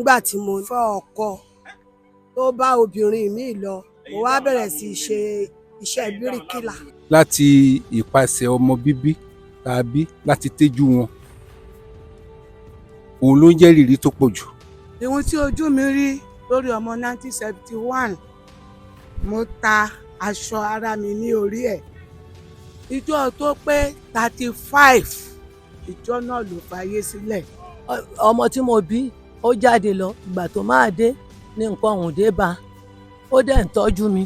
nígbà tí mo fẹ́ ọkọ tó bá obìnrin mi lọ mo wá bẹ̀rẹ̀ sí í ṣe iṣẹ́ bíríkìlà. láti ìpasẹ̀ ọmọ bíbí tàbí láti tẹ́jú wọn òun ló ń jẹ́ ìrírí tó pọ̀ jù. Ìhun tí ojú mi rí lórí ọmọ 1971 mo ta aṣọ ara mi ní orí ẹ̀ ìjọ tó pé 35 ìjọ náà ló fàyè sílẹ̀. ọmọ tí mo bí ó jáde lọ ìgbà tó máa dé ní nǹkan ọ̀hún dé bá ó dẹ̀ ń tọ́jú mi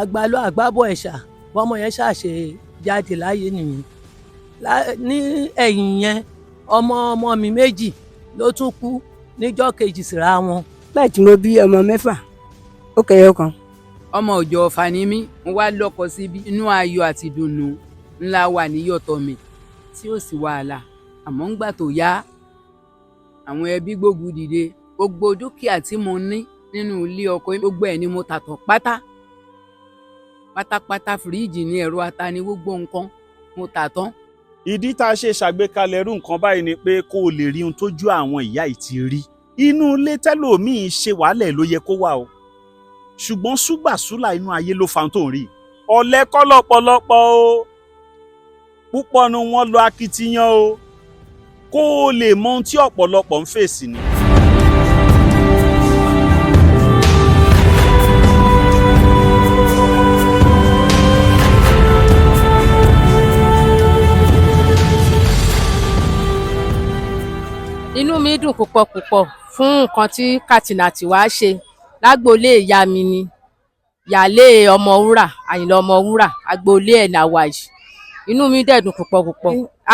àgbàlọ́ àgbábọ̀ ẹ̀ṣà bọ́mọ yẹn ṣàṣe jáde láyé nìyẹn. ní ẹ̀yìn yẹn ọmọ mi méjì ló tún kú níjọ́ kejì síra wọn. bẹ́ẹ̀ tí mo bí ọmọ mẹ́fà ó kẹyọ kan. ọmọ òjò ọ̀fà ni mí mo wá lọ́kọ síbí inú ayọ̀ àti ìdùnnú ńlá wà níyọ̀tọ̀ mi tí ó sì wàhálà àmọ́ ńgbà tó yá àwọn ẹbí gbógun dìde gbogbo dúkìá tí mo ní nínú ilé ọkọ gbogbo ẹ̀ ni mo tà tán pátápátá fíríìjì ní ẹ̀rọ ata ní gbogbo nǹkan mo tà tán. ìdí tá a ṣe ṣàgbékalẹ̀ irú nǹkan báyìí ni pé kó o lè rí ohun tójú àwọn ìyá yìí ti rí inú ilé tẹ́lòmíì ṣe wàhálẹ̀ ló yẹ kó wà o ṣùgbọ́n ṣùgbàṣùlà inú ayé ló fa ohun tó ń rí ọ̀lẹ kọ́ lọ́pọ̀lọpọ̀ o púpọ̀ nu wọn lọ akitiyan o kó o lè mọ ohun tí ọ̀pọ̀lọpọ̀ ń fèsì ni. inú mi dùn púpọ̀ fún nǹkan tí Katina tí wàá ṣe lágboolé ìyá mi ni yàlé Ọmọwúrà Àyìnlá Ọmọwúrà agboolé ẹ̀ làwà yìí inú mi dẹ̀ dùn púpọ̀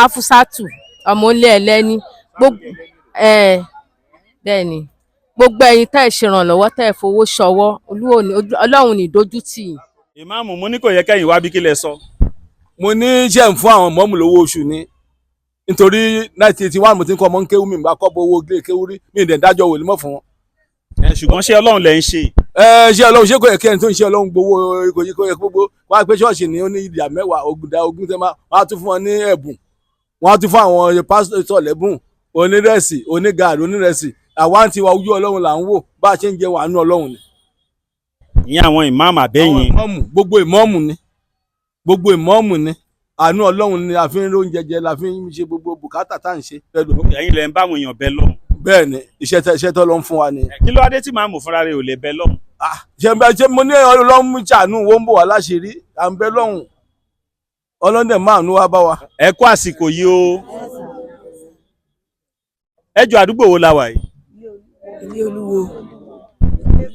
Afusatu ọmọlé ẹlẹ́ni bẹ́ẹ̀ ni gbogbo ẹ̀yin tẹ́ ẹ̀ ṣèrànlọ́wọ́ tẹ́ ẹ̀ fowó ṣọwọ́ Ọlọ́run ní dojú tì yín. ìmáàmù mo ní kò yẹ kẹ́yìn wá bí kílẹ̀ sọ. mo ní ṣe ń fún àwọn mọ́mù lówó oṣù ni nítorí 1981 mo ti ń kọ́ ọmọ ń kéwú mi bá kọ́ bó owó ilé kéwú rí mi ìdẹ̀ dájọ́ wò lè mọ̀ fún wọn. ṣùgbọ́n ṣé Ọlọ́run lẹ ń ṣe. ṣé Ọlọ́run ṣé kò yẹ kí ẹni tó ń ṣe Ọlọ́run gbowó kò yẹ gbogbo wọn á pé ṣọ́ọ̀ṣì ní ó ní ìdá mẹ́wàá ogún tẹ́ máa wọ́n á tún fún wọn ní ẹ̀bùn wọ́n á tún fún àwọn pásítọ̀ lẹ́bùn onírẹ̀sì onígààrí onírẹ̀sì àwa ń tiwa ojú Ọlọ́run là ń wò bá a ṣe ń jẹ wàánú Ọlọ́run ni. ìyẹn àwọn ìmáàmù àbẹ́yìn. gbogbo ìmáàmù ni àánú Ọlọ́run ni a fi ń róúnjẹ jẹ la fi ń ṣe gbogbo bùkátà tá à ń ṣe. ẹ̀yin lẹ ń bá àwọn èèyàn bẹ lọ́hùn. bẹ́ẹ̀ ni iṣẹ́ tó lọ ń fún wa ni. kí ló wá dé tí màmú fúnra rẹ̀ ò lè bẹ lọ́hùn. ṣe mo ní Ọlọ́run ṣàánú wo ń bọ̀ wá láṣìírí à ń bẹ lọ́hùn ọlọ́dẹ márùn-ún wá bá wa. ẹ kú àsìkò yìí o ẹjọ àdúgbò wo la wà yìí. ilé olúwo.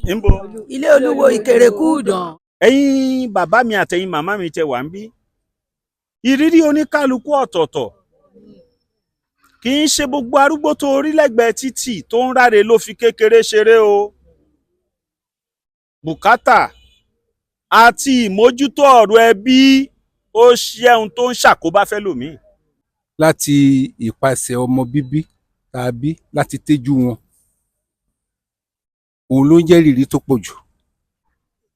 níbo. ilé olúwo Ìkẹrẹkúùdàn. ẹ̀yin bàbá mi àtẹ̀yin màmá mi tẹ wà ń bí ìrírí oníkálukú ọ̀tọ̀ọ̀tọ̀ kì í ṣe gbogbo arúgbó tó rí lẹ́gbẹ̀ẹ́ títì tó ń ráre ló fi kékeré ṣeré o bùkátà àti ìmójútó ọ̀rọ̀ ẹbí ó ṣe ohun tó ń ṣàkóbá fẹ́lòmíì. láti ìpasẹ̀ ọmọ bíbí tàbí láti tẹ́jú wọn òun ló ń jẹ́ ìrírí tó pọ̀ jù.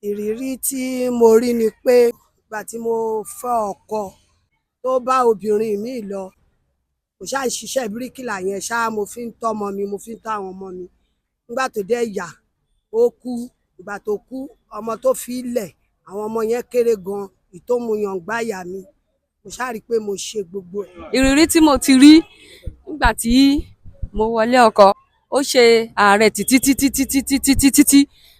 ìrírí tí mo rí ni pé ìgbà tí mo fẹ́ ọkọ tó bá obìnrin mi lọ kò ṣáà ń ṣiṣẹ́ bíríkìlà yẹn ṣáà mo fi ń tọ́mọ mi mo fi ń tọ́ àwọn ọmọ mi nígbà tó dé yà ó kú ìgbà tó kú ọmọ tó fi lẹ̀ àwọn ọmọ yẹn kéré gan ìtòmùyàn gbáyà mi mo ṣáà rí i pé mo ṣe gbogbo ẹ̀. ìrírí tí mo ti rí nígbà tí mo wọlé ọkọ ó ṣe ààrẹ títí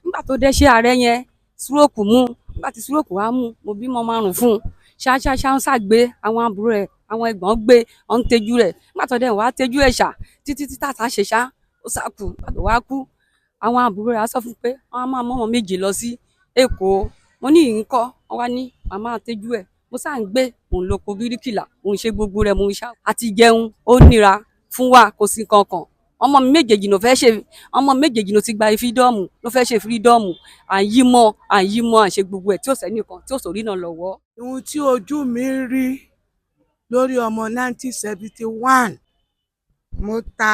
nígbà tó dé ṣe ààrẹ yẹn súróòkù mú nígbà tí súróòkù wá mú mo bímọ 5 fún un ṣáṣáṣá ń ṣàgbé àwọn àbúrò ẹ̀ àwọn ẹ̀gbọ́n gbé ọ̀n tẹ́jú rẹ̀ nígbà tó dẹ̀ wá tẹ́jú ẹ̀ ṣá títí tàtà ṣe ṣá ó ṣàkù àtò wá kú àwọn àbúrò rẹ̀ á sọ fún pé wọ́n á máa mọ́ wọn méje lọ sí Èkó mo ní ìǹkọ́ wọ́n wá ní màmá tẹ́jú ẹ̀ mo ṣáà ń gbé òun lóko bíríkìlà òun ṣe gbogbo rẹ̀ mo ń ṣá àti jẹun ó nira fún wa kò sí kankan ọmọ mi méjèèjì ló fẹ́ ṣe ọmọ méjèèjì ló ti gba fídọ́ọ̀mù ló fẹ́ ṣe fídọ́ọ̀mù àyímọ́ àṣe gbogbo ẹ̀ tí ò sẹ́nìkan tí ò sórí náà lọ́wọ́. ohun tí ojú mi rí lórí ọmọ 1971 mo ta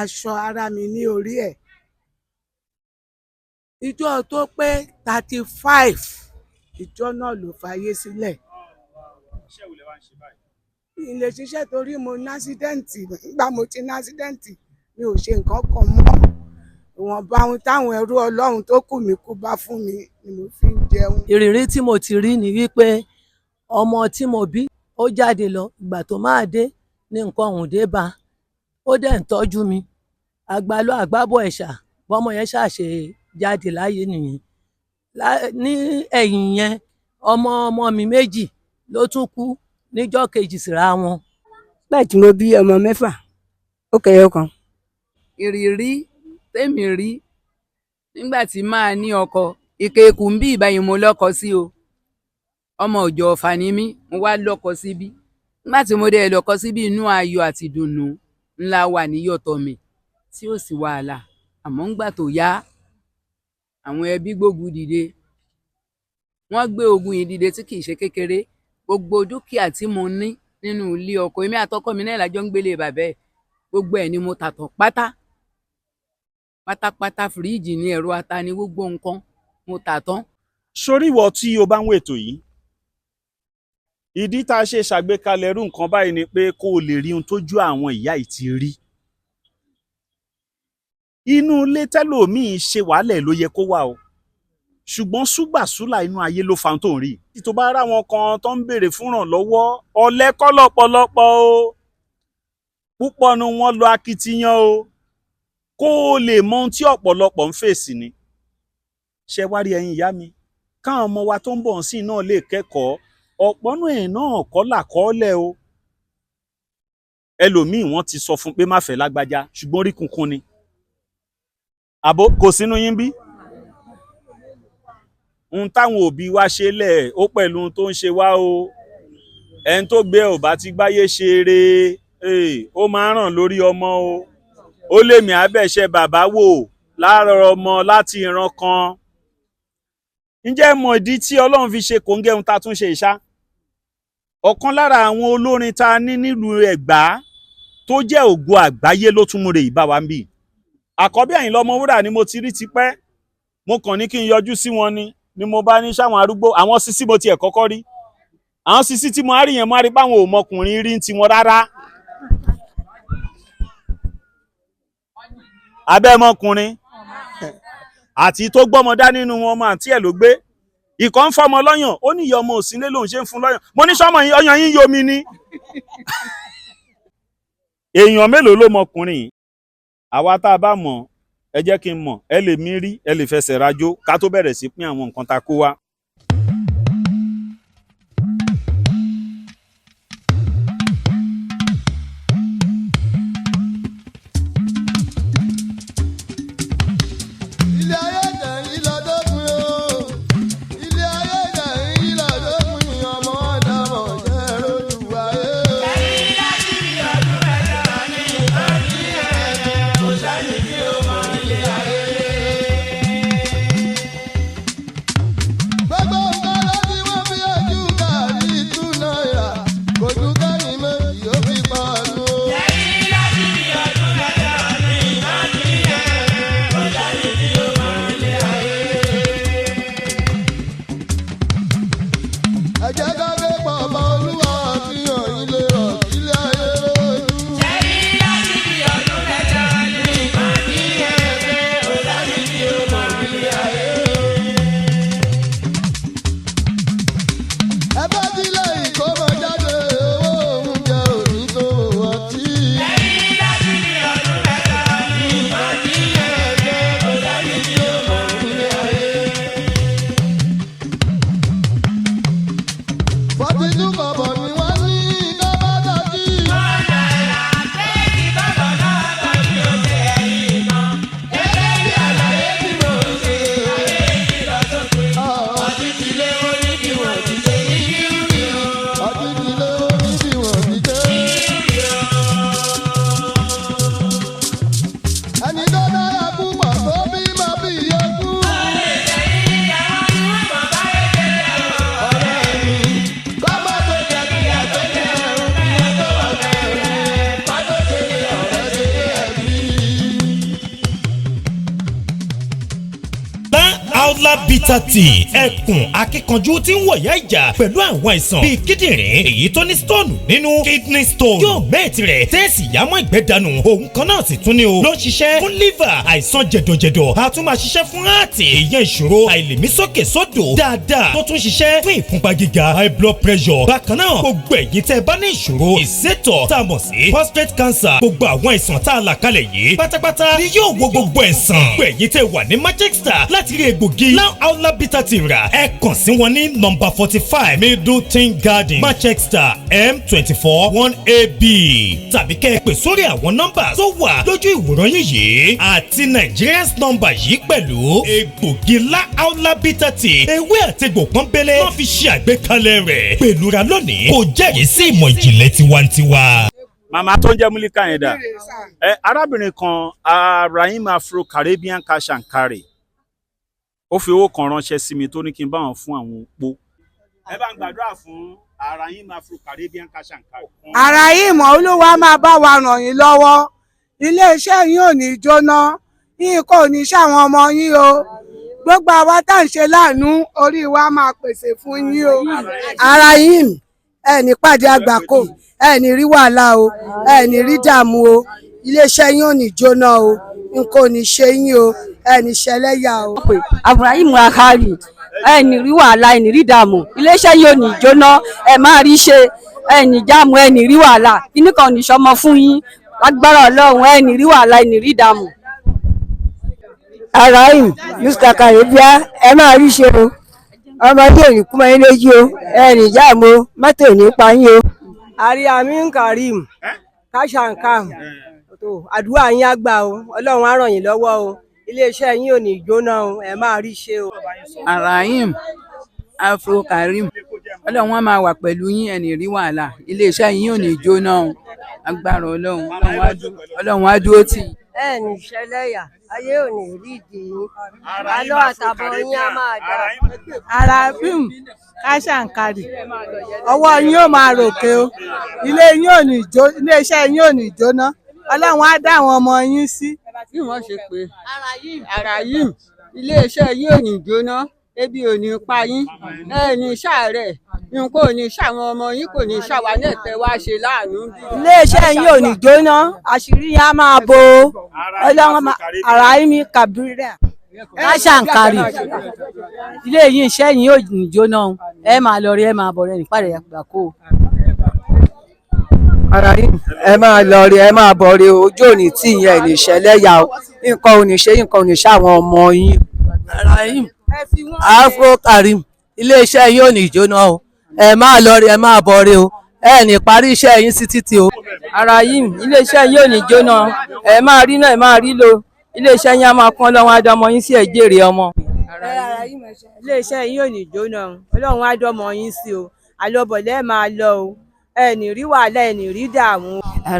aṣọ ara mi ní orí ẹ̀ ìjọ tó pé 35 ìjọ náà ló fàyè sílẹ̀. iṣẹ́ wo lẹ wá ń ṣe báyìí. ilé ṣiṣẹ́ torí mo ní ásídẹ́ǹtì nígbà mo ti ní ásídẹ́ǹtì mi ò ṣe nǹkan kan mọ́ ìwọ̀nba ohun táwọn ẹrú ọlọ́run tó kù mí kú bá fún mi ni mo fi ń jẹun. ìrírí tí mo ti rí ni wípé ọmọ tí mo bí ó jáde lọ, ìgbà tó máa dé ní nǹkan ọ̀hún dé bá, ó dẹ̀ ń tọ́jú mi, àgbàlọ àgbábọ̀ ẹ̀ṣà bọ́mọ yẹn ṣàṣe jáde láyé nìyẹn. Ní ẹ̀yìn yẹn ọmọ mi méjì ló tún kú níjọ́ kejì síra wọn. nígbà tí mo bí ọmọ mẹ́fà ó kẹyọ kan. ìrírí tèmi rí nígbà tí máa ní ọkọ ìkẹkù ń bí ìbáyìí mo lọ́kọ sí o, ọmọ òjò ọ̀fà ni mí, mo wá lọ́kọ síbí. nígbà tí mo dẹ̀ lọ́kọ síbí, inú ayọ̀ àti ìdùnnú ńlá wà níyọ̀tọ̀ mi tí ó sì wàhálà. àmọ́ ńgbà tó yá, àwọn ẹbí gbógun dìde, wọ́n gbé ogun yìí dìde tí kì í ṣe kékeré. gbogbo dúkìá tí mo ní nínú ilé ọkọ, èmi àtọkọ mi náà lájọ ń gbélé bàbá ẹ̀, gbogbo ẹ̀ ni mo tà tán pátápátá. fíríìjì ní, ẹ̀rọ ata ní, gbogbo nǹkan mo tà tán. sórí ìwọ tí o bá ń wo ètò yìí, ìdí tá a ṣe ṣàgbékalẹ̀ irú nǹkan báyìí ni pé kó o lè rí ohun tójú àwọn ìyá yìí ti rí. inú ilé tẹ́lòmíì ṣe wàhálẹ̀ ló yẹ kó wà o, ṣùgbọ́n ṣùgbàṣùlà inú ayé ló fa ohun tó ń rí. tí tó bá rá wọn kan tó ń béèrè fúnrànlọ́wọ́, ọ̀lẹ kọ́ lọ́pọ̀lọpọ̀ o, púpọ̀ nu wọn lọ akitiyan o, kó o lè mọ ohun tí ọ̀pọ̀lọpọ̀ ń fèsì ni. ṣé wá rí ẹ̀yin ìyá mi, káwọn ọmọ wa tó ń bọ̀ sí náà lè kẹ́kọ̀ọ́, ọ̀pọ̀ náà ẹ̀ náà kọ́ làkọ́ọ́lẹ̀ o. ẹlòmíì wọ́n ti sọ fún pé má fẹ́ lágbájá, ṣùgbọ́n orí kunkun ni. àbó kò sínú yín bí? ohun táwọn òbí wa ṣe lẹ̀ ó pẹ̀lú ohun tó ń ṣe wá o. ẹni tó gbé ò bá ti gbáyé ṣe eré, ó máa ràn lórí ọmọ o. ó lèmi àbẹ̀ṣẹ bàbá wò lára ọmọ láti ìran kan. ǹjẹ́ mọ̀ ìdí tí Ọlọ́run fi ṣe kòńgẹ́ ohun tá a tún ṣe ìṣá? ọ̀kan lára àwọn olórin tá a ní nílùú Ẹ̀gbá tó jẹ́ ògo àgbáyé ló tún múre ìbá wa ń bì. Àkọ́bí Àyìnlá Ọmọwúrà ni mo ti rí tipẹ́, mo kàn ní kí n yọjú sí wọn ni mo bá ní sáwọn arúgbó, àwọn sisi mo tiẹ̀ kọ́kọ́ rí. àwọn sisi tí mo á rí yẹn, mo á rí báwọn ọmọkùnrin rí ti wọn rárá. abẹ́mọkùnrin àti tó gbọ́mọ dá nínú wọn, ọmọ àǹtí ẹ̀ ló gbé. ìkọ́ ń fọmọ lọ́yàn, ó ní ìyá ọmọ òsínlé lòun ṣe ń fún lọ́yàn. mo ní sọ́mọ ọyàn yín yomi ni. èèyàn mélòó ló mọkùnrin yìí? àwa tá a bá mọ̀, ẹ jẹ́ kí n mọ̀, ẹ lè mí rí, ẹ lè fẹsẹ̀ rajó ká tó bẹ̀rẹ̀ sí pín àwọn nǹkan tá a kó wá. Bitter-T ẹkùn akíkanjú tí ń wọ̀yá ìjà pẹ̀lú àwọn àìsàn bíi kíndìnrín èyí tó ní stone nínú kidney stone yóò mẹ́ẹ̀tì rẹ̀ tẹ́ẹ̀sì yámọ́ ìgbẹ́ dànù òun kan náà sì tún ní o ló ń ṣiṣẹ́ fún liver àìsàn jẹ̀dọ̀jẹ̀dọ̀ a tún máa ṣiṣẹ́ fún heart ìyẹn ìṣòro àìlèmí sókè sódò dáadáa tó tún ṣiṣẹ́ fún ìfúnpá gíga high blood pressure bákan náà gbogbo ẹ̀yin tẹ́ bá ní ìṣòro ìsétọ̀ tá a mọ̀ sí prostate cancer gbogbo àwọn àìsàn tá a là kalẹ̀ yìí pátápátá ni yóò wo gbogbo ẹ̀sán gbogbo ẹ̀yin tẹ́ wà ní Manchester láti rí egbògi Now Aula Bitter-T rà ẹ kàn sí wọn ní nọ́mbà 45 Middleton Garden Manchester M24 1AB tàbí kẹ́ ẹ pè sórí àwọn nọ́mbà tó wà lójú ìwòran yín yìí àti Nigerians nọ́mbà yìí pẹ̀lú egbògi Now Aula Bitter-T ewé àtegbò pọ́nbélé wọ́n fi ṣe àgbékalẹ̀ rẹ̀ pẹ̀lúra lónìí kò jẹ́rìí sí ìmọ̀ ìjìnlẹ̀ tiwantiwa. Màmá tó ń jẹ́ Múlíkà yẹn dà arábìnrin kan Rahim Afro Caribbean Cash and Carry ó fi owó kan ránṣẹ́ sí mi tó ní kí n bá wọn fún àwọn opó. Ẹ bá ń gbàdúrà fún Rahim Afro Caribbean Cash and Carry. Rahim Olúwa máa bá wa ràn yín lọ́wọ́ iléeṣẹ́ yín ò ní jóná yín kò ní ṣàwọn ọmọ yín o gbogbo àwa tá à ń ṣe láàánú orí wa máa pèsè fún yín o. Rahim ẹ ní pàdé àgbákò ẹ ní rí wàhálà o ẹ ní rí dààmú o iléeṣẹ́ yín ò ní jóná o nǹkan ò ní ṣe yín o ẹ ní ṣẹlẹ́yà o. Ibrahim Akari ẹ ní rí wàhálà ẹ ní rí dààmú iléeṣẹ́ yìí ò ní jóná ẹ máa rí ṣe ẹ ní jáàmù ẹ ní rí wàhálà kíní kan ò ní ṣọmọ fún yín lágbára Ọlọ́run ẹ ní rí wàhálà ẹ ní rí dààmú. Rahim Mr. Caribbean ẹ máa rí ṣe o ọmọdé ò ní kú mọ́ yín lójú o ẹ ní jáàmù mọ́tò ní pa yín o. Amin Karim Cash and Carry àdúrà yín á gbà o Ọlọ́run á ràn yín lọ́wọ́ o iléeṣẹ́ yín ò ní jóná o ẹ máa rí ṣe o. Rahim Afro Karim Ọlọ́run á máa wà pẹ̀lú yín ẹ ní rí wàhálà iléeṣẹ́ yín ò ní jóná o agbára Ọlọ́run á dúró tì. ẹ ní ṣẹlẹ́yà ayé ò ní rí ìdí yín alọ́ àtàbọ̀ yín á máa dá. Rahim Cash and Carry ọwọ́ yín ò máa ròkè o iléeṣẹ́ yín ò ní jóná Ọlọ́run á dá àwọn ọmọ yín sí. bí wọ́n ṣe pé Rahim iléeṣẹ́ yìí ò ní jóná ebi ò ní pa yín ẹ ní ṣàárẹ̀ nǹkan ò ní ṣàwọn ọmọ yín kò ní ṣàwa náà tẹ wá ṣe láàánú. iléeṣẹ́ yín ò ní jóná àṣírí yín á máa bo Ọlọ́run Rahim Caribbean Cash and Carry ilé yìí iṣẹ́ yìí ò ní jóná ẹ máa lọ rí ẹ máa bọ̀ rẹ nípàdé àgbákò. Rahim ẹ máa lọ rí ẹ máa bọ̀ rí ojú òní tí ìyẹn ní ṣẹlẹ́yà o nǹkan ò ní ṣe nǹkan ò ní ṣàwọn ọmọ yín. Rahim Afro Karim iléeṣẹ́ yìí ò ní jóná o ẹ máa lọ rí ẹ máa bọ̀ rí o ẹ ní parí iṣẹ́ yín sí títí o. Rahim iléeṣẹ́ yìí ò ní jóná ẹ máa rí náà ẹ máa rí lo iléeṣẹ́ yín á máa kán lọ́wọ́ àdọ́mọ yín sí ẹ̀jẹ̀rẹ̀ ọmọ. iléeṣẹ́ yín ò ní jóná Ọlọ́run á dọ́mọ yín sí o àlọ́bọ̀lẹ́ máa lọ o ẹ ní rí wàhálà ẹ ní rí dààmú.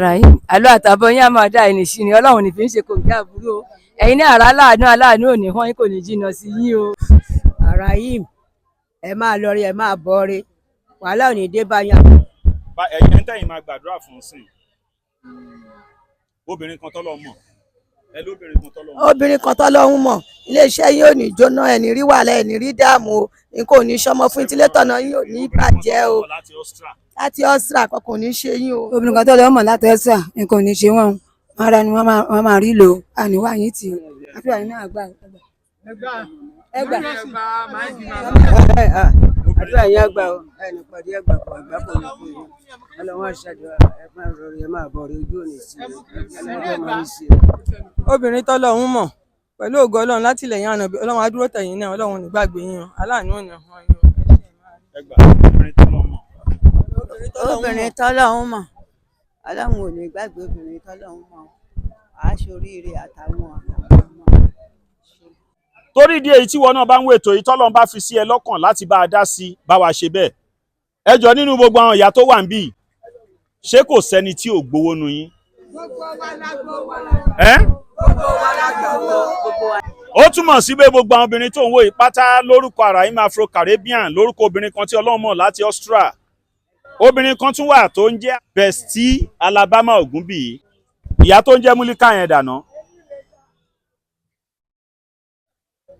Rahim àlọ́ àtàbọ̀ yín á máa dá ẹni sí ni Ọlọ́run ní fi ń ṣe kò gbé àbúrò ẹ̀yin ní àrà aláàánú ò ní wọ́n kò ní jìnnà sí yín o. Rahim ẹ máa lọ rí ẹ máa bọ̀ rí wàhálà ò ní dé bá yín. ẹ̀yin tẹ́yìn máa gbàdúrà fún sí obìnrin kan tọ́lọ́ mọ̀ ẹ lóbìnrin kan tọ́lọ́ mọ̀. obìnrin kan tọ́lọ́hún mọ̀ iléeṣẹ́ yín ò ní jóná ẹ ní rí wàhálà ẹ ní rí dààmú o nǹkan ò ní ṣọmọ fún ìtìlẹ́tọ̀nà yín ò ní bàjẹ́ o láti Austria kankan ò ní ṣe yín o. obìnrin kan tọ́lọ́hún mọ̀ láti Austria nǹkan ò ní ṣe wọ́n ara ni wọ́n máa rí lò àníwá yín tì í àfi àyìn náà gbà ẹgbà àdúrà yín àgbà o ẹnì pàdé ẹgbà kọ àgbà kò ní kú Ọlọ́run àṣàdúrà ẹ máa rọrí ẹ máa bọ̀rí ojú òní sí Ọlọ́run máa ń ṣe. obìnrin tọ́lọ́run mọ̀ pẹ̀lú ògo Ọlọ́run láti ilẹ̀ àná Ọlọ́run á dúró tẹ̀yìn náà Ọlọ́run ní gbàgbé yín aláàánú ò ní hàn yín. obìnrin tọ́lọ́run mọ̀ Ọlọ́run ò ní gbàgbé obìnrin tọ́lọ́run mọ̀ àṣoríire àtàwọn ọmọ. torí ìdí èyí tí wọn náà bá ń wo ètò yìí tọ́lọ́run bá fi sí ẹ lọ́kàn láti bá a dá sí bá wa ṣe bẹ́ẹ̀ ẹ jọ nínú gbogbo àwọn ìyá tó wà ń bì ṣé kò sẹ́ni tí ò gbowó nu yín. ó túmọ̀ sí pé gbogbo àwọn obìnrin tó ń wo ìpátá lórúkọ Rahim Afro Caribbean lórúkọ obìnrin kan tí Ọlọ́run mọ̀ láti Austria obìnrin kan tún wà tó ń jẹ́ Bestie Alabama Ògúnbíyì ìyá tó ń jẹ́ Múlíkà yẹn dànù.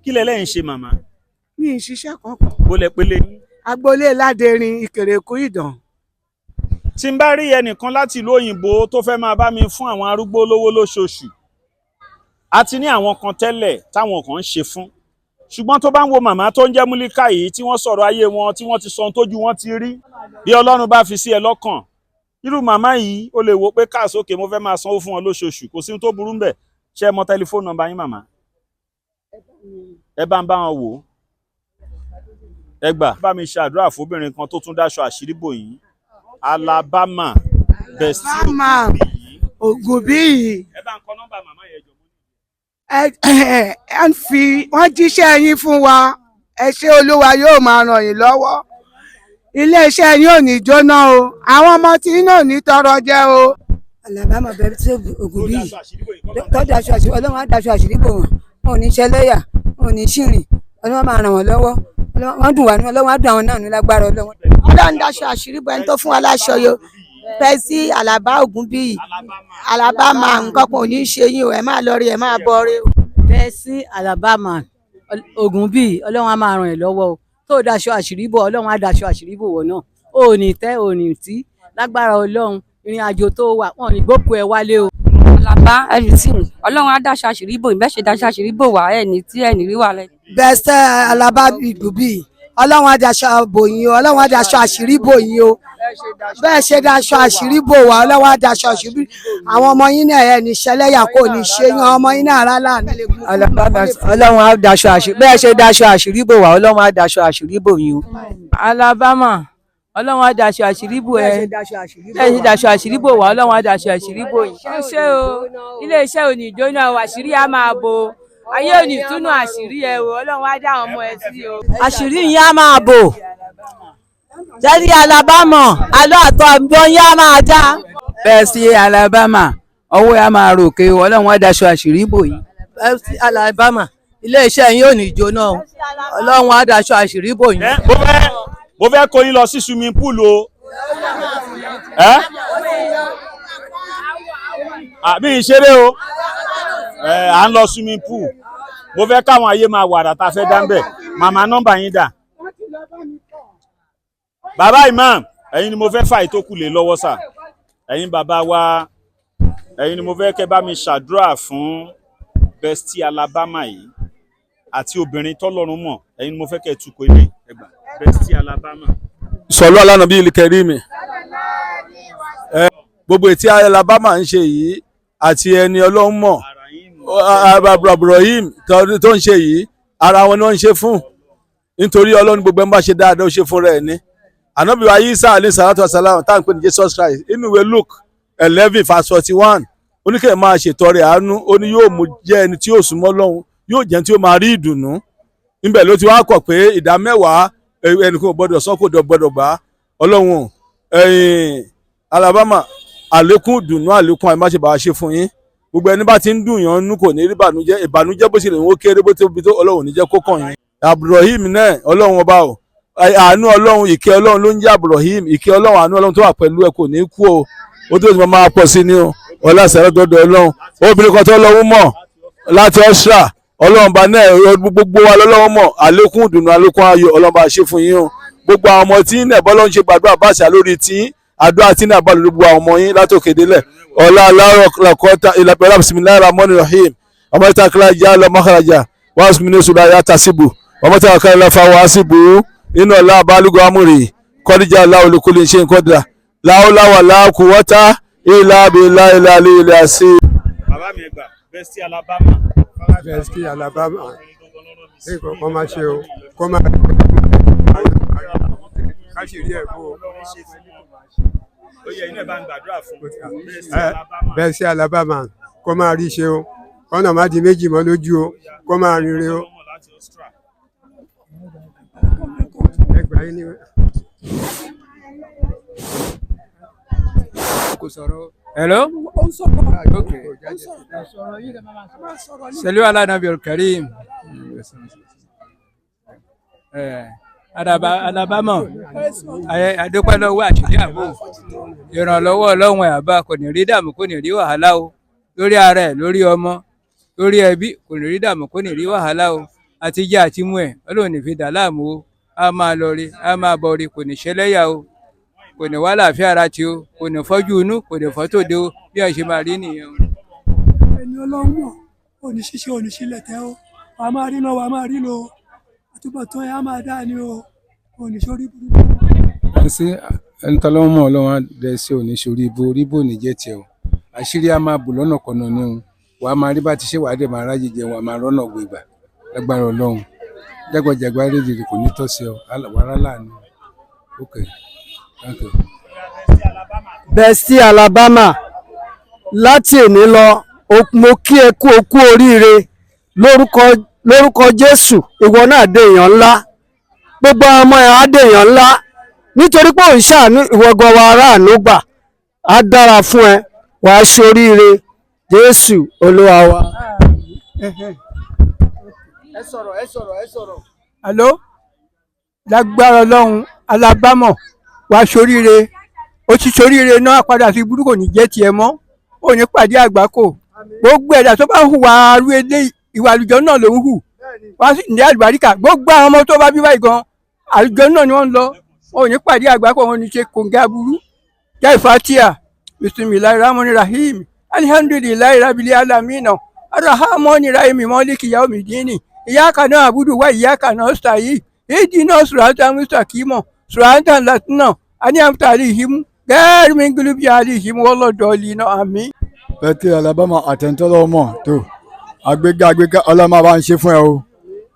kí lẹ lẹ́yìn ṣe màmá. mi mi ì ṣiṣẹ́ kankan. bólẹ̀ pélé. agboolé ládẹrin ìkèrèkú ìdàn. tí n bá rí ẹnìkan láti ìlú òyìnbó tó fẹ́ máa bá mi fún àwọn arúgbó lówó lóṣooṣù a ti ní àwọn kan tẹ́lẹ̀ táwọn kan ń ṣe fún ṣùgbọ́n tó bá ń wo màmá tó ń jẹ́ Múlíkà yìí tí wọ́n sọ̀rọ̀ ayé wọn tí wọ́n ti sọ ohun tójú wọn ti rí bí Ọlọ́run bá fi sí ẹ lọ́kàn irú màmá yìí ó lè wo pé káàsókè mo fẹ́ máa sanwó fún wọn lóṣooṣù kò sí ohun tó burú ńbẹ̀ ṣé ẹ mọ tẹlifóònù nọ́mbà yín màmá ẹ bá ń bá wọn wò ó ẹ gbà bá mi ṣàdúrà fóbìnrin kan tó tún dáṣọ àṣírí bò yín Alabama Bestie Ògúnbíyì. ẹ bá ń kọ nọ́mbà màmá yẹn jọ. wọ́n jíṣẹ́ yín fún wa ẹ ṣé Olúwa yóò máa ràn yín lọ́wọ́ iléeṣẹ́ yín ò ní jóná o àwọn ọmọ tí yín náà ní tọrọ jẹ o. Alabama Bestie Ògúnbíyì tọ́jú aṣọ àṣírí Ọlọ́run á daṣọ àṣírí bò wọ́n wọn ò ní ṣẹlẹ́yà wọn ò ní ṣìrìn Ọlọ́run máa ràn wọ́n lọ́wọ́ wọ́n dùn wá ní Ọlọ́run á dùn àwọn náà ní lágbára Ọlọ́run. Ọlọ́run daṣọ àṣírí bò ẹni tó fún wa láṣọ yo Bestie Alaba Ògúnbíyì Alabama nǹkan kan ò ní ṣe yín o ẹ máa lọ rí ẹ máa bọ̀ rí o. Bestie Alabama Ògúnbíyì Ọlọ́run á máa ràn ẹ́ lọ́wọ́ o tó daṣọ àṣírí bò Ọlọ́run á daṣọ àṣírí bò wọ́n náà ò ní tẹ́ ò ní tí lágbára Ọlọ́run ìrìn àjò tó wà wọn ò ní gbókù ẹ wálé o. Alaba ẹni tí Ọlọ́run á daṣọ àṣírí bò ìbẹ́ ṣe daṣọ àṣírí bò wá ẹni tí ẹni rí wà lẹ́yìn. Bestie Alaba Ògúnbíyì Ọlọ́run á daṣọ bò yín o Ọlọ́run á daṣọ àṣírí bò yín o bẹ́ẹ̀ ṣe daṣọ àṣírí bò wá Ọlọ́run á daṣọ àṣírí àwọn ọmọ yín náà ẹ̀ ní ṣẹlẹ́yà kò ní ṣe yín àwọn ọmọ yín náà rálá nílẹ̀kùn. Ọlọ́run á daṣọ àṣírí bẹ́ẹ̀ ṣe daṣọ àṣírí bò wá Ọlọ́run á daṣọ àṣírí bò yín o. Alabama Ọlọ́run á daṣọ àṣírí bò ẹ bẹ́ẹ̀ ṣe daṣọ àṣírí bò wá Ọlọ́run á daṣọ àṣírí bò yín. ṣé o iléeṣẹ́ ò ní jóná o àṣírí á máa bò ayé ò ní túnú àṣírí ẹ o Ọlọ́run á dá àwọn ọmọ ẹ sí o. àṣírí yín á máa bò Bestie Alabama alọ́ àtọ́ àbọ̀ yín á máa dá. Bestie Alabama ọwọ́ ẹ á máa ròkè o Ọlọ́run á daṣọ àṣírí bò yín. Bestie Alabama iléeṣẹ́ yín ò ní jóná o Ọlọ́run á daṣọ àṣírí bò yín. mo fẹ́ kó yín lọ sí swimming pool o. àbí ìṣeré o à ń lọ swimming pool mo fẹ́ káwọn ayé máa wàrà tá a fẹ́ dá ń bẹ̀ màmá nọ́mbà yín dà. bàbá imam ẹ̀yin ni mo fẹ́ fà ìtókù lé lọ́wọ́ sà ẹ̀yin bàbá wa ẹ̀yin ni mo fẹ́ kẹ́ bá mi ṣàdúrà fún Bestie Alabama yìí àti obìnrin tọ́lọ́run mọ̀ ẹ̀yin ni mo fẹ́ kẹ́ tukọ̀ ilé ẹgbà Bestie Alabama. sọlọ alánàbí ìlíkẹrìmì gbogbo ètí Alabama ń ṣe yìí àti ẹni Ọlọ́run mọ̀ Ibrahim tó ń ṣe yìí ara wọn ni wọ́n ń ṣe fún nítorí Ọlọ́run gbogbo ẹ̀ ń bá ṣe dáadáa ó ṣe fún rẹ̀ ní. Ànábì wa Isa alayhi salatu wa salam tá à ń pè ní Jesus Christ inú ìwé Luke 11:41 oníkẹ́ máa ṣètọrẹ àánú ó ní yóò mú jẹ́ ẹni tí yóò súnmọ́ Ọlọ́run yóò jẹ́ tí ó máa rí ìdùnnú níbẹ̀ ló ti wá kọ̀ pé ìdá mẹ́wàá ẹnìkan gbọ́dọ̀ sọ́kò gbọ́dọ̀ gbà Ọlọ́run Alabama àlékún ìdùnnú àlékún àìmáṣe bá wa ṣe fún yín gbogbo ẹni bá ti ń dùn yàn nú kò ní rí ìbànújẹ́ bó ṣe lè wọ́n kéré bó tóbi tó Ọlọ́run ní jẹ́ kó kàn yín. Ibrahim náà Ọlọ́run ọba o àánú Ọlọ́run ìkẹ́ Ọlọ́run ló ń jẹ́ Ibrahim ìkẹ́ Ọlọ́run àánú Ọlọ́run tó wà pẹ̀lú ẹ kò ní kú o ó tó ti máa pọ̀ sí ni o ọlọ́sẹ̀rẹ́ dọ́dọ̀ Ọlọ́run obìnrin kan tó lọ́wọ́ mọ̀ láti Austria Ọlọ́run bá náà gbogbo wa lọ́wọ́ mọ̀ àlékún ìdùnnú àlékún ayọ̀ Ọlọ́run bá ṣe fún yín o gbogbo àwọn ọmọ tí náà bọ́lọ́run ṣe gbàdúrà bá ṣà lórí tí àdúrà tí náà bá lórí gbogbo àwọn ọmọ yín látòkè délẹ̀ ọ̀la aláàrọ̀kọ́ta ìlàpẹ̀rẹ̀ bismillahir rahmanir rahim ọmọ ìta kíláà já lọ mọ́kàrájà wàá sùn mí ní oṣù láyà tàṣìbù ọmọ ìta kíláà lọ́fà wàá síbù inú ọ̀la abálùgọ́ amúrì kọ́díjà láwọn olùkúlẹ̀ ṣe ń kọ́dà láwọ́láwà láàkú wọ́tá ìlà abilà ìlà ilẹ̀ àṣì. bàbá mi gbà Bestie Alabama. Bestie Alabama kọ́ máa ṣe o kọ́ máa káṣírí ẹ̀ kó. Oyè inú ẹ̀ bá ń gbàdúrà fún Bestie Alabama kọ́ máa rí ṣe o kọ́nà má di méjì mọ́ lójú o kọ́ máa rere o. ẹgbàá yín ni. Hello? Okay. Salu ala Nabil Karim. Alabama adúpẹ́ lọ́wọ́ àṣírí àbò ìrànlọ́wọ́ Ọlọ́run àbá kò ní rí dààmú kò ní rí wàhálà o lórí ara ẹ̀ lórí ọmọ lórí ẹbí kò ní rí dààmú kò ní rí wàhálà o àti jẹ́ àti mú ẹ̀ ọlọ́run ní fi dà láàmú o a máa lọ rí a máa bọ̀ rí kò ní ṣẹlẹ́yà o kò ní wá láàfin ara tí o kò ní fọ́jú inú kò ní fọ́tòde o bí a ṣe máa rí nìyẹn o. ẹni ọlọ́run mọ̀ òní ṣíṣe òní sílẹ̀ tẹ́ o wà á máa rí lọ wà á máa rí lọ àtúbọ̀tán ẹ̀ á máa dá ni o òní sórí burúkú. ẹ ṣe ẹni tọ́lọ́wọ́ mọ̀ ọlọ́run á dẹ̀ ṣe òní sórí ibo orí bò ní jẹ́ tiẹ̀ o àṣírí á máa bù lọ́nà kọ̀nà ni o wà á máa rí bá ti ṣe wà á dẹ̀ máa ráyè jẹun wà á máa rọ́nà gbégbà lágbára ọlọ́run jágbàjàgbà rédèrè kò ní tọ́sí ọ wàrà láàánú. Okay. Thank you. Bestie Alabama láti èní lọ mo kí ẹ kú okú oríire lórúkọ Jésù ìwọ náà dèèyàn ńlá gbogbo ọmọ ẹ á dèèyàn ńlá nítorí pé òun ṣàánú ìwọ gan wa aráàánú gbà á dára fún ẹ wà á ṣe oríire Jésù Olúwa wa. ẹ sọ̀rọ̀. Àló lágbára ọlọ́run Alabama wàá ṣoríire ó ti ṣoríire náà padà sí burúkú ní jẹ́ tiẹ̀ mọ́ ò ní pàdé àgbákò gbogbo ẹ̀dá tó bá hùwà arú ilé ìwà àlùjọ náà ló ń hù wá sí ní àlùbáríkà gbogbo àwọn ọmọ tó bá bí báyìí gan àlùjọ náà ni wọ́n ń lọ ò ní pàdé àgbákò wọn ní ṣe kòǹgà burú jẹ́ fatia bisimilahi rahman rahim alihamdulilayi rabili alamina arahamani rahim maliki yaumidini iyaka náà abudu wa iyaka náà sayi idina surata mustakimo surata latina aniyamta alihim gẹ́rù mi gulubi alihim wọlọ́dọ̀ọ́lì náà àmín. Bestie Alabama àtẹ̀ntọ́lọ́mọ tó àgbéga ọlọ́mọ bá ń ṣe fún ẹ o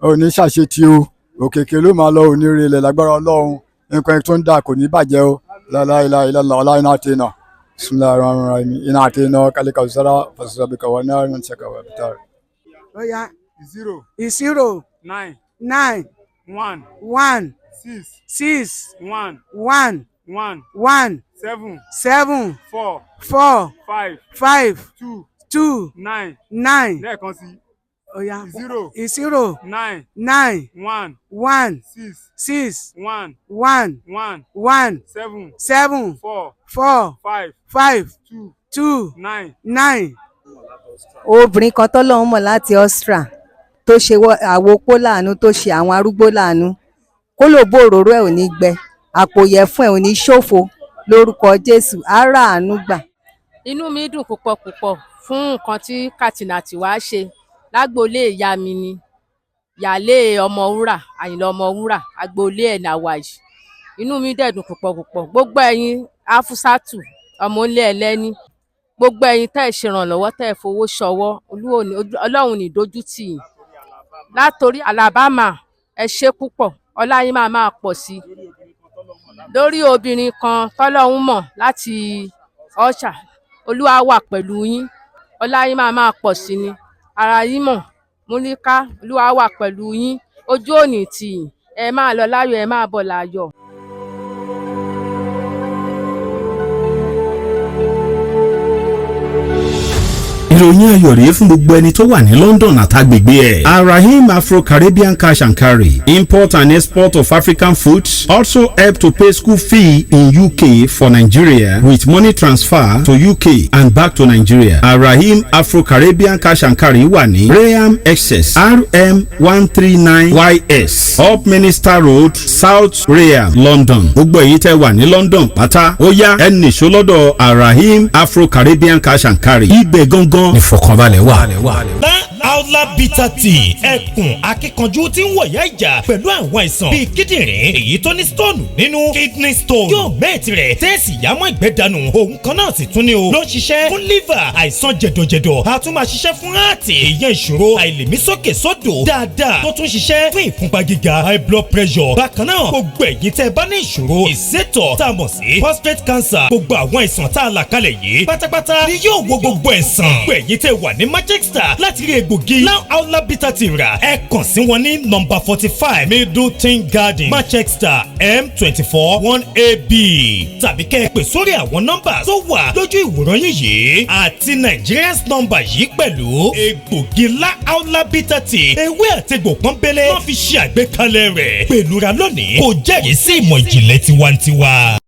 ò ní ṣàṣetì o òkèké ló máa lọ òní rè lẹ̀ lágbára ọlọ́run nǹkan tó ń dà kò ní bàjẹ́ o láìláìláìlá ọlá iná àti iná bisimilahi rahman rahim iná àti iná kálíkà sára fàṣọsọbìkà wà ní àrùn ṣẹkà wà bìtà. Ó yá 0 9 1 1 6 1 1 7 4 5 2 9 lẹ́ẹ̀kan sí. Ó yá 0 9 1 1 6 1 7 4 5 2 9. obìnrin kan tọ́lọ́run mọ̀ láti Austria tó ṣe àwo opó láàánú tó ṣe àwọn arúgbó láàánú kó lò bó òróró ẹ̀ ò ní gbẹ àpò ìyẹ̀fun ẹ̀ ò ní ṣòfò lórúkọ Jésù á rà àánú gbà. inú mi dùn púpọ̀ fún nǹkan tí Katina Tiwa ṣe lágboolé ìyá mi ni yàlé Ọmọwúrà Àyìnlá Ọmọwúrà agboolé ẹ̀ Nàwàyí inú mi dẹ̀ dùn púpọ̀ gbogbo ẹ̀yin Afusatu ọmọlé ẹlẹ́ni gbogbo ẹ̀yin tẹ́ ẹ̀ ṣèrànlọ́wọ́ tẹ́ ẹ̀ fowó ṣọwọ́ Ọlọ́run ní dojú tì yín látòrí Alabama ẹ ṣé púpọ̀ ọlá yín máa pọ̀ sí i lórí obìnrin kan tọ́lọ́run mọ̀ láti Ọ̀ṣà Olúwa wà pẹ̀lú yín ọlá yín máa pọ̀ sí ni ara yín mọ̀ Múlíká Olúwa wà pẹ̀lú yín ojú òní tì yín ẹ máa lọ láyọ̀ ẹ máa bọ̀ láyọ̀. ìròyìn ayọ̀ rèé fún gbogbo ẹni tó wà ní London àtàgbègbè ẹ̀. Arahim Afro-Caribbean Cash and Carry import and export of African foods also help to pay school fee in UK for Nigeria with money transfer to UK and back to Nigeria. Arahim Afro-Caribbean Cash and Carry wà ní Graham Excess RM 139YS Up Minister Road South Graham London. Gbogbo èyí tẹ́ wà ní London pátá ó yá ẹ nìṣó lọ́dọ̀ Arahim Afro-Caribbean Cash and Carry. Ibẹ̀ gangan ìfọ̀kànbalẹ̀ wà. Aula bitter tea ẹkùn akíkanjú tí ń wọ̀yá ìjà pẹ̀lú àwọn àìsàn bíi kíndìnrín èyí tó ní stone nínú kidney stone yóò mẹ́ẹ̀tì rẹ̀ tẹ́ẹ̀sì yámọ́ ìgbẹ́ dànù òun kan náà sì tún ní o ló ń ṣiṣẹ́ fún liver àìsàn jẹ̀dọ̀jẹ̀dọ̀ a tún máa ṣiṣẹ́ fún heart èèyàn ìṣòro àìlèmí sókè sódò dáadáa tó tún ṣiṣẹ́ fún ìfúnpá gíga high blood pressure bákan náà gbogbo ẹ̀yin tẹ́ bá ní ìṣòro ìsétọ̀ tá a mọ̀ sí prostate cancer gbogbo àwọn àìsàn tá a là kalẹ̀ yìí pátápátá ni yóò wo gbogbo ẹ̀sán gbogbo ẹ̀yin tẹ́ wà ní Manchester láti rí egbògi Now Aula bitter tea rà ẹ kàn sí wọn ní nọ́mbà 45 Middleton Garden Manchester M24 1AB tàbí kẹ́ ẹ pè sórí àwọn nọ́mbà tó wà lójú ìwòran yín yìí àti Nigerians nọ́mbà yìí pẹ̀lú egbògi La Aula bitter tea ewé àtegbò pọ́nbélé wọ́n fi ṣe àgbékalẹ̀ rẹ̀ pẹ̀lú ra lónìí kò jẹ́rìí sí ìmọ̀ ìjìnlẹ̀ tiwantiwa.